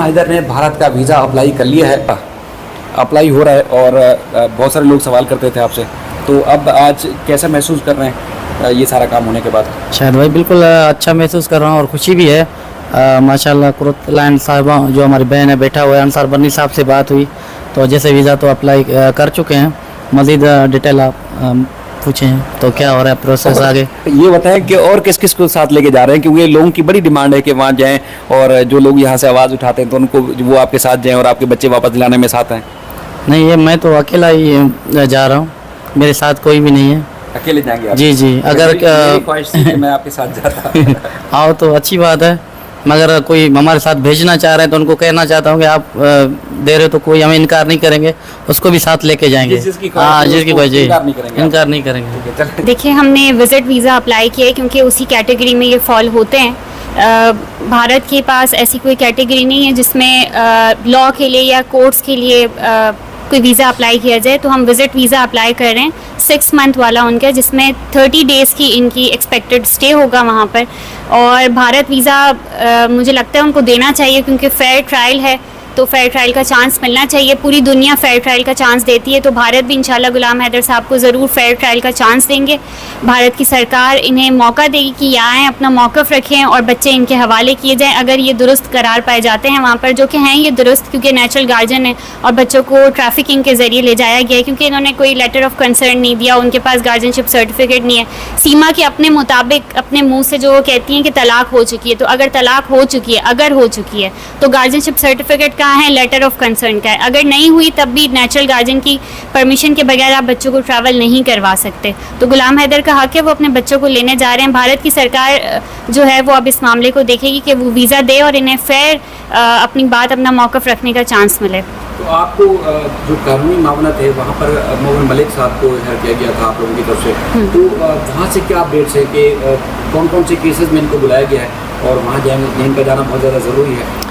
हैदर ने भारत का visa apply कर लिया है, अप्लाई हो रहा है और बहुत सारे लोग सवाल करते थे आपसे, तो अब आज कैसा महसूस कर रहे हैं ये सारा काम होने के बाद? शायद भाई बिल्कुल अच्छा महसूस कर रहा हूँ और खुशी भी है। माशाल्लाह कुरतलाइन साहिबा जो हमारी बहन है बैठा हुआ है, अंसार बनी साहब से बात हुई तो जैसे वीज़ा तो अप्लाई कर चुके हैं। मज़ीद डिटेल आप पूछे हैं तो क्या हो रहा है प्रोसेस आगे? ये बताएं कि और किस किस को साथ लेके जा रहे हैं, क्योंकि लोगों की बड़ी डिमांड है कि वहाँ जाएं और जो लोग यहाँ से आवाज़ उठाते हैं तो उनको वो आपके साथ जाएं और आपके बच्चे वापस दिलाने में साथ आएँ। नहीं, ये मैं तो अकेला ही जा रहा हूँ, मेरे साथ कोई भी नहीं है। अकेले जाएंगे आप? जी जी, अगर मेरी ख्वाहिश थी कि मैं आपके साथ जाता। आओ तो अच्छी बात है, मगर कोई हमारे साथ भेजना चाह रहे हैं तो उनको कहना चाहता हूँ कि आप दे रहे हो तो कोई हमें इनकार नहीं करेंगे, उसको भी साथ लेके जाएंगे। हाँ, जिसकी कोई जी इनकार नहीं करेंगे। देखिए, हमने विजिट वीज़ा अप्लाई किया है क्योंकि उसी कैटेगरी में ये फॉल होते हैं। भारत के पास ऐसी कोई कैटेगरी नहीं है जिसमें लॉ के लिए या कोर्ट्स के लिए कोई वीज़ा अप्लाई किया जाए, तो हम विज़िट वीज़ा अप्लाई कर रहे हैं 6 मंथ वाला उनका, जिसमें 30 डेज़ की इनकी एक्सपेक्टेड स्टे होगा वहाँ पर। और भारत वीज़ा मुझे लगता है उनको देना चाहिए क्योंकि फेयर ट्रायल है, तो फेयर ट्रायल का चांस मिलना चाहिए। पूरी दुनिया फेयर ट्रायल का चांस देती है, तो भारत भी इंशाल्लाह गुलाम हैदर साहब को ज़रूर फेयर ट्रायल का चांस देंगे। भारत की सरकार इन्हें मौका देगी कि यहाँ आएँ, अपना मौक़िफ़ रखें और बच्चे इनके हवाले किए जाएँ। अगर ये दुरुस्त करार पाए जाते हैं वहाँ पर, जो कि हैं ये दुरुस्त क्योंकि नेचुरल गार्जियन है और बच्चों को ट्रैफिकिंग के ज़रिए ले जाया गया है क्योंकि इन्होंने कोई लेटर ऑफ कंसर्न नहीं दिया, उनके पास गार्जियनशिप सर्टिफिकेट नहीं है। सीमा के अपने मुताबिक अपने मुँह से जो कहती हैं कि तलाक हो चुकी है, तो अगर तलाक हो चुकी है, अगर हो चुकी है तो गार्जियनशिप सर्टिफिकेट कहाँ है, लेटर ऑफ कंसर्न का है। अगर नहीं हुई तब भी नेचुरल गार्जियन की परमिशन के बगैर आप बच्चों को ट्रैवल नहीं करवा सकते। तो गुलाम हैदर का हक है, वो अपने बच्चों को लेने जा रहे हैं। भारत की सरकार जो है वो अब इस मामले को देखेगी कि वो वीज़ा दे और इन्हें फेयर अपनी बात, अपना मौक़िफ़ रखने का चांस मिले। तो आपको जो कानूनी मामला थे वहाँ पर मोमिन मलिक साहब को हायर किया गया था आप लोगों की तरफ से, तो वहाँ से क्या अपडेट्स है कि कौन कौन से केसेस में इनको बुलाया गया है और वहाँ जाने इनका जाना बहुत ज़्यादा ज़रूरी है?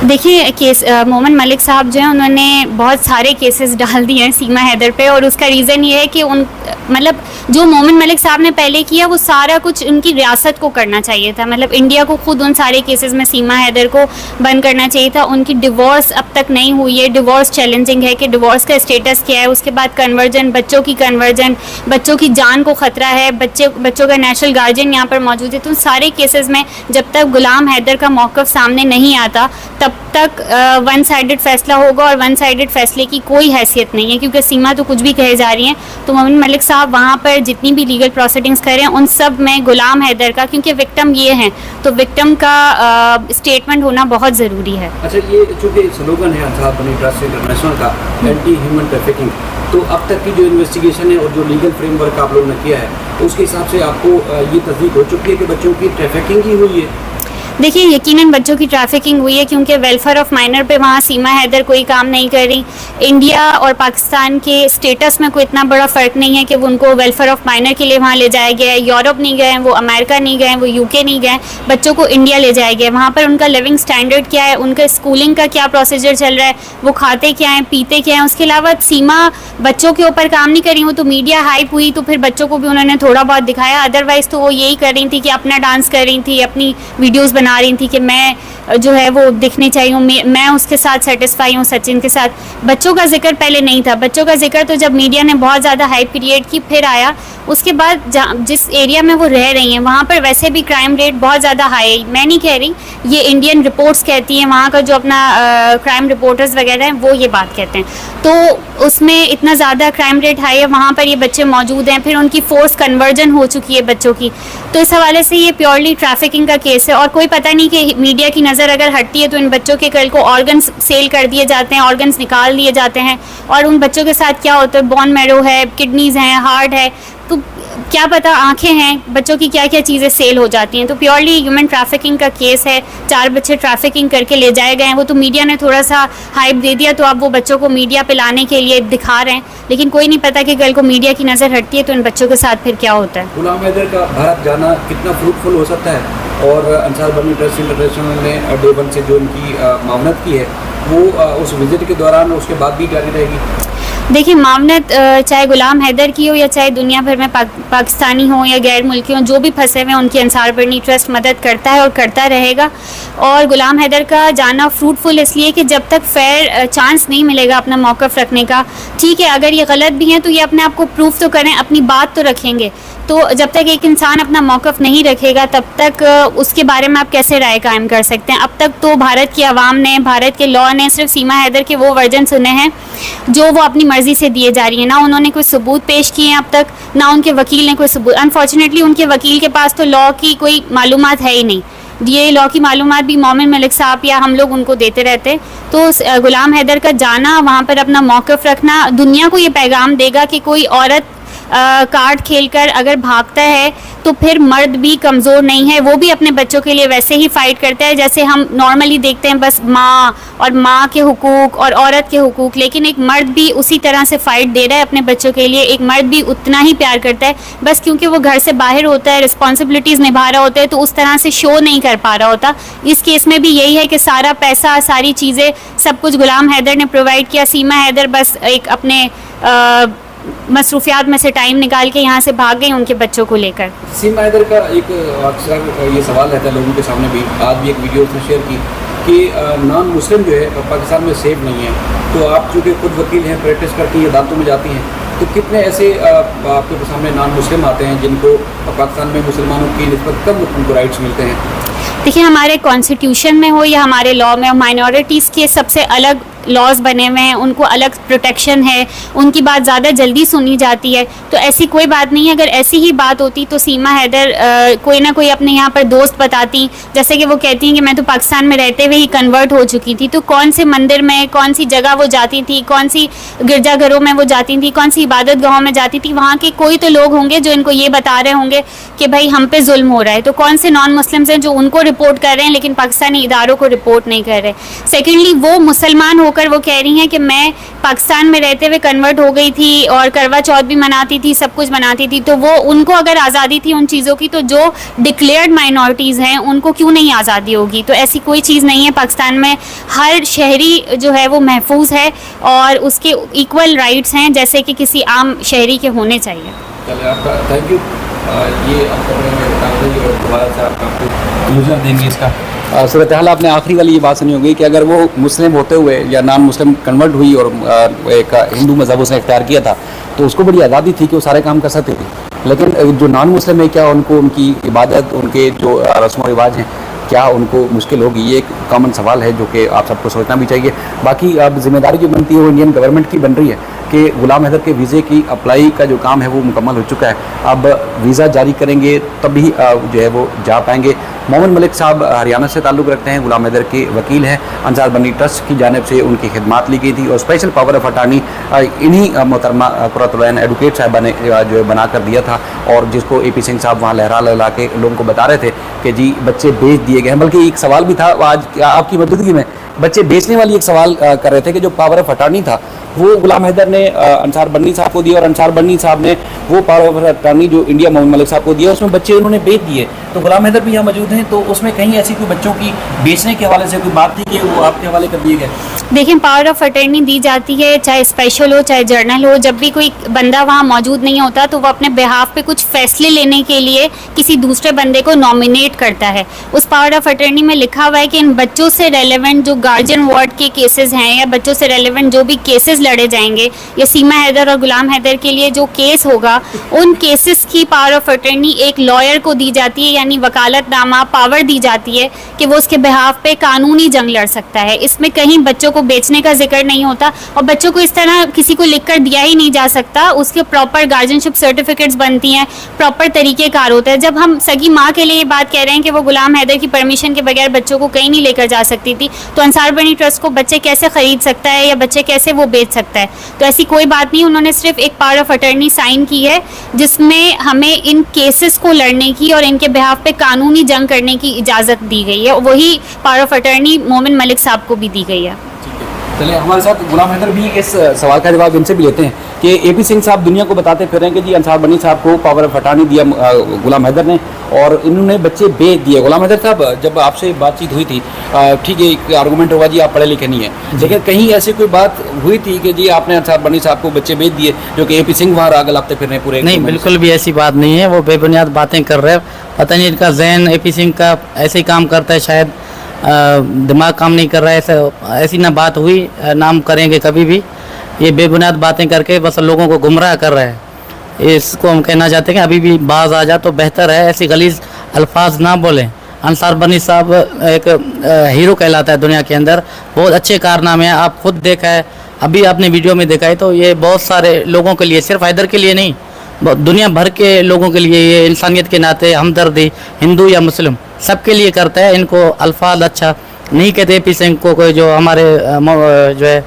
देखिए, केस मोमिन मलिक साहब जो हैं उन्होंने बहुत सारे केसेस डाल दिए हैं सीमा हैदर पे, और उसका रीज़न ये है कि उन मतलब जो मोमिन मलिक साहब ने पहले किया वो सारा कुछ उनकी रियासत को करना चाहिए था। मतलब इंडिया को खुद उन सारे केसेस में सीमा हैदर को बंद करना चाहिए था। उनकी डिवोर्स अब तक नहीं हुई है, डिवोर्स चैलेंजिंग है कि डिवोर्स का स्टेटस क्या है। उसके बाद कन्वर्जन, बच्चों की कन्वर्जन, बच्चों की जान को ख़तरा है, बच्चों का नेशनल गार्जियन यहाँ पर मौजूद है। तो उन सारे केसेस में जब तक गुलाम हैदर का मौक़िफ़ सामने नहीं आता तब तक वन साइडेड फैसला होगा, और वन साइडेड फैसले की कोई हैसियत नहीं है क्योंकि सीमा तो कुछ भी कहे जा रही हैं। तो मोमिन मलिक साहब वहाँ पर जितनी भी लीगल प्रोसीडिंग्स कर रहे हैं उन सब में गुलाम हैदर का, क्योंकि विक्टिम ये हैं तो विक्टिम का स्टेटमेंट होना बहुत ज़रूरी है। अच्छा, ये चूँकि स्लोगन है अंसार बनी ट्रस्ट इंटरनेशनल का एंटी ह्यूमन ट्रैफिकिंग, तो अब तक की जो इन्वेस्टिगेशन है और जो लीगल फ्रेमवर्क आप लोगों ने किया है उसके हिसाब से आपको ये तस्दीक हो चुकी है कि बच्चों की ट्रैफिकिंग ही हुई है? देखिए, यकीनन बच्चों की ट्रैफिकिंग हुई है क्योंकि वेलफेयर ऑफ माइनर पे वहाँ सीमा हैदर कोई काम नहीं कर रही। इंडिया और पाकिस्तान के स्टेटस में कोई इतना बड़ा फ़र्क नहीं है कि वो उनको वेलफेयर ऑफ माइनर के लिए वहाँ ले जाया गया है। यूरोप नहीं गए, वो अमेरिका नहीं गए, वो यूके नहीं गए, बच्चों को इंडिया ले जाया गया। वहाँ पर उनका लिविंग स्टैंडर्ड क्या है, उनका स्कूलिंग का क्या प्रोसीजर चल रहा है, वो खाते क्या हैं, पीते क्या हैं। उसके अलावा सीमा बच्चों के ऊपर काम नहीं कर रही। वो तो मीडिया हाइप हुई तो फिर बच्चों को भी उन्होंने थोड़ा बहुत दिखाया, अदरवाइज़ तो वो यही कर रही थी कि अपना डांस कर रही थी, अपनी वीडियोज़ बना रही थी कि मैं जो है वो दिखनी चाहिए, मैं उसके साथ सेटिस्फाई हूँ, सचिन के साथ। बच्चों का जिक्र पहले नहीं था। बच्चों का जिक्र तो जब मीडिया ने बहुत ज़्यादा हाइप क्रिएट की फिर आया। उसके बाद जिस एरिया में वो रह रही हैं वहाँ पर वैसे भी क्राइम रेट बहुत ज़्यादा हाई है। मैं नहीं कह रही, ये इंडियन रिपोर्ट्स कहती हैं, वहाँ का जो अपना क्राइम रिपोर्टर्स वगैरह हैं वो ये बात कहते हैं। तो उसमें इतना ज़्यादा क्राइम रेट हाई है, वहाँ पर ये बच्चे मौजूद हैं, फिर उनकी फोर्स कन्वर्जन हो चुकी है बच्चों की। तो इस हवाले से ये प्योरली ट्रैफिकिंग का केस है और कोई पता नहीं कि मीडिया की नज़र अगर हटती है तो इन बच्चों के कल को ऑर्गन्स सेल कर दिए जाते हैं, ऑर्गन्स निकाल दिए जाते हैं, और उन बच्चों के साथ क्या होता है, बोन मैरो है, किडनीज़ हैं, हार्ट है, तो क्या पता आंखें हैं, बच्चों की क्या क्या चीज़ें सेल हो जाती हैं। तो प्योरली ह्यूमन ट्रैफिकिंग का केस है। 4 बच्चे ट्रैफिकिंग करके ले जाए गए हैं। वो तो मीडिया ने थोड़ा सा हाइप दे दिया तो अब वो बच्चों को मीडिया पे लाने के लिए दिखा रहे हैं, लेकिन कोई नहीं पता कि कल को मीडिया की नज़र हटती है तो इन बच्चों के साथ फिर क्या होता है। गुलाम हैदर का भारत जाना कितना फ्रूटफुल हो सकता है, और अंसार बनी ट्रस्ट इंटरनेशनल ने डे 1 से जो उनकी मामलत की है वो उस विजिट के दौरान उसके बाद भी जारी रहेगी? देखिए, मामनत चाहे गुलाम हैदर की हो या चाहे दुनिया भर में पाकिस्तानी हो या गैर मुल्की हो, जो भी फंसे हुए हैं उनकी अंसार बर्नी ट्रस्ट मदद करता है और करता रहेगा। और गुलाम हैदर का जाना फ्रूटफुल इसलिए कि जब तक फेयर चांस नहीं मिलेगा अपना मौक़िफ़ रखने का, ठीक है अगर ये गलत भी हैं तो ये अपने आप को प्रूफ तो करें, अपनी बात तो रखेंगे। तो जब तक एक इंसान अपना मौक़िफ़ नहीं रखेगा तब तक उसके बारे में आप कैसे राय कायम कर सकते हैं। अब तक तो भारत की आवाम ने, भारत के लॉ ने सिर्फ सीमा हैदर के वो वर्जन सुने हैं जो वो अपनी मर्ज़ी से दिए जा रही है। ना उन्होंने कोई सबूत पेश किए हैं अब तक, ना उनके वकील ने कोई सबूत। अनफॉर्चुनेटली उनके वकील के पास तो लॉ की कोई मालूमात है ही नहीं। ये लॉ की मालूमात भी मोमिन मलिक साहब या हम लोग उनको देते रहते। तो गुलाम हैदर का जाना, वहाँ पर अपना मौक़िफ़ रखना दुनिया को ये पैगाम देगा कि कोई औरत कार्ड खेलकर अगर भागता है तो फिर मर्द भी कमज़ोर नहीं है, वो भी अपने बच्चों के लिए वैसे ही फ़ाइट करता है जैसे हम नॉर्मली देखते हैं बस माँ और माँ के हुकूक और औरत के हुकूक, लेकिन एक मर्द भी उसी तरह से फ़ाइट दे रहा है अपने बच्चों के लिए। एक मर्द भी उतना ही प्यार करता है, बस क्योंकि वो घर से बाहर होता है, रिस्पॉन्सिबिलिटीज़ निभा रहा होता है तो उस तरह से शो नहीं कर पा रहा होता। इस केस में भी यही है कि सारा पैसा, सारी चीज़ें, सब कुछ गुलाम हैदर ने प्रोवाइड किया। सीमा हैदर बस एक अपने मसरूफियात में से टाइम निकाल के यहाँ से भाग गई उनके बच्चों को लेकर। सीमा हैदर का एक अक्सर ये सवाल रहता है लोगों के सामने भी, आज भी एक वीडियो उसने शेयर की कि नॉन मुस्लिम जो है पाकिस्तान में सेफ नहीं है। तो आप चूँकि खुद वकील हैं, प्रैक्टिस करती हैं, अदालतों में जाती हैं, तो कितने ऐसे आपके सामने नॉन मुस्लिम आते हैं जिनको पाकिस्तान में मुसलमानों की निस्बत कम उनको राइट्स मिलते हैं? देखिए, हमारे कॉन्स्टिट्यूशन में हो या हमारे लॉ में, माइनॉरिटीज़ के सबसे अलग लॉज बने हुए हैं, उनको अलग प्रोटेक्शन है, उनकी बात ज़्यादा जल्दी सुनी जाती है। तो ऐसी कोई बात नहीं है। अगर ऐसी ही बात होती तो सीमा हैदर कोई ना कोई अपने यहाँ पर दोस्त बताती, जैसे कि वो कहती हैं कि मैं तो पाकिस्तान में रहते हुए ही कन्वर्ट हो चुकी थी। तो कौन से मंदिर में, कौन सी जगह वो जाती थी, कौन सी गिरजाघरों में वो जाती थी, कौन सी इबादत गाहों में जाती थी, वहाँ के कोई तो लोग होंगे जो इनको ये बता रहे होंगे कि भाई हम पे जुल्म हो रहा है। तो कौन से नॉन मुस्लिम्स हैं जो उनको रिपोर्ट कर रहे हैं लेकिन पाकिस्तानी इदारों को रिपोर्ट नहीं कर रहे। सेकेंडली, वो मुसलमान होकर वो कह रही हैं कि मैं पाकिस्तान में रहते हुए कन्वर्ट हो गई थी और करवा चौथ भी मनाती थी, सब कुछ मनाती थी। तो वो उनको अगर आज़ादी थी उन चीज़ों की, तो जो डिक्लेयर्ड माइनॉरिटीज़ हैं उनको क्यों नहीं आज़ादी होगी? तो ऐसी कोई चीज़ नहीं है। पाकिस्तान में हर शहरी जो है वो महफूज है और उसके इक्वल राइट्स हैं जैसे कि किसी आम शहरी के होने चाहिए। चलिए, आपका थैंक यू। ये आपका देंगे इसका सूरत हाल आपने आखिरी वाली ये बात सुनी होगी कि अगर वो मुस्लिम होते हुए या नॉन मुस्लिम कन्वर्ट हुई और एक हिंदू मज़हब उसने इख्तियार किया था तो उसको बड़ी आज़ादी थी कि वो सारे काम कर सकती थी। लेकिन जो नॉन मुस्लिम है, क्या उनको उनकी इबादत, उनके जो रस्म व रिवाज हैं, क्या उनको मुश्किल होगी? ये एक कॉमन सवाल है जो कि आप सबको सोचना भी चाहिए। बाकी अब जिम्मेदारी जो बनती है वो इंडियन गवर्नमेंट की बन रही है कि गुलाम हैदर के वीज़े की अप्लाई का जो काम है वो मुकम्मल हो चुका है। अब वीज़ा जारी करेंगे तभी जो है वो जा पाएंगे। मोमिन मलिक साहब हरियाणा से ताल्लुक़ रखते हैं, गुलाम हैदर के वकील हैं। अंसार बर्नी ट्रस्ट की जानिब से उनकी खिदमात ली गई थी और स्पेशल पावर ऑफ अटार्नी इन्हीं मोहतरमा कुर्रतुल ऐन एडवोकेट साहबा ने जो है बना कर दिया था, और जिसको AP सिंह साहब वहाँ लहरा लहरा के लोगों को बता रहे थे कि जी बच्चे बेच दिए गए हैं। बल्कि एक सवाल भी था आज आपकी मौजूदगी में, बच्चे बेचने वाली एक सवाल कर रहे थे कि जो पावर ऑफ अटार्नी था वो गुलाम हैदर ने अंसार बर्नी साहब को दिया और अंसार बर्नी साहब ने वो पावर ऑफ अटार्नी जो इंडिया मोमिन मलिक साहब को दिया, उसमें बच्चे उन्होंने बेच दिए। तो गुलाम हैदर भी यहाँ मौजूद हैं, तो उसमें कहीं ऐसी कोई बच्चों की बेचने के हवाले से कोई बात थी कि वो आपके हवाले कर दिए गए? देखिए, पावर ऑफ अटर्नी दी जाती है, चाहे स्पेशल हो चाहे जर्नल हो। जब भी कोई बंदा वहाँ मौजूद नहीं होता तो वो अपने बिहाफ पे कुछ फैसले लेने के लिए किसी दूसरे बंदे को नॉमिनेट करता है। उस पावर ऑफ अटर्नी में लिखा हुआ है कि इन बच्चों से रेलेवेंट जो गार्जियन वार्ड के केसेस हैं या बच्चों से रेलेवेंट जो भी केसेस लड़े जाएंगे या सीमा हैदर और गुलाम हैदर के लिए जो केस होगा, उन केसेस की पावर ऑफ अटर्नी एक लॉयर को दी जाती है, यानी वकालतनामा पावर दी जाती है कि वो उसके बिहाफ पे कानूनी जंग लड़ सकता है। इसमें कहीं बच्चों को बेचने का जिक्र नहीं होता और बच्चों को इस तरह किसी को लिखकर दिया ही नहीं जा सकता। उसके प्रॉपर गार्जियनशिप सर्टिफिकेट्स बनती हैं, प्रॉपर तरीक़ेकार होता है। जब हम सगी माँ के लिए ये बात कह रहे हैं कि वो गुलाम हैदर की परमिशन के बगैर बच्चों को कहीं नहीं लेकर जा सकती थी, तो अंसार बर्नी ट्रस्ट को बच्चे कैसे खरीद सकता है या बच्चे कैसे वो बेच सकता है? तो ऐसी कोई बात नहीं। उन्होंने सिर्फ एक पावर ऑफ अटर्नी साइन की है जिसमें हमें इन केसेस को लड़ने की और इनके बिहाफ पे कानूनी जंग करने की इजाज़त दी गई है। वही पावर ऑफ अटर्नी मोमिन मलिक साहब को भी दी गई है। चलिए हमारे साथ गुलाम हैदर भी इस सवाल का जवाब इनसे भी लेते हैं कि एपी सिंह साहब दुनिया को बताते फिर रहे हैं कि जी अंसार बनी साहब को पावर ऑफ अटॉर्नी दिया गुलाम हैदर ने और इन्होंने बच्चे बेच दिए। गुलाम हैदर साहब, जब आपसे बातचीत हुई थी, ठीक है एक आर्गूमेंट होगा जी आप पढ़े लिखे नहीं है, लेकिन कहीं ऐसी कोई बात हुई थी कि जी आपने अंसार बनी साहब को बच्चे बेच दिए जो कि एपी सिंह वहाँ आगे लाते फिर रहे पूरे? नहीं, बिल्कुल भी ऐसी बात नहीं है, वो बेबुनियाद बातें कर रहे हैं। पता नहीं इनका जहन एपी सिंह का ऐसे ही काम करता है, शायद दिमाग काम नहीं कर रहा है। ऐसी ना बात हुई, नाम करेंगे कभी भी। ये बेबुनियाद बातें करके बस लोगों को गुमराह कर रहे हैं। इसको हम कहना चाहते हैं कि अभी भी बाज आ जा तो बेहतर है, ऐसी गलीज अल्फाज ना बोलें। अंसार बनी साहब एक हीरो कहलाता है दुनिया के अंदर, बहुत अच्छे कारनामे हैं, आप खुद देखा है, अभी आपने वीडियो में देखा है। तो ये बहुत सारे लोगों के लिए, सिर्फ हैदर के लिए नहीं, दुनिया भर के लोगों के लिए ये इंसानियत के नाते हमदर्दी, हिंदू या मुस्लिम सबके लिए करता है। इनको अल्फाज अच्छा नहीं कहते एपी सिंह को, कोई जो हमारे जो है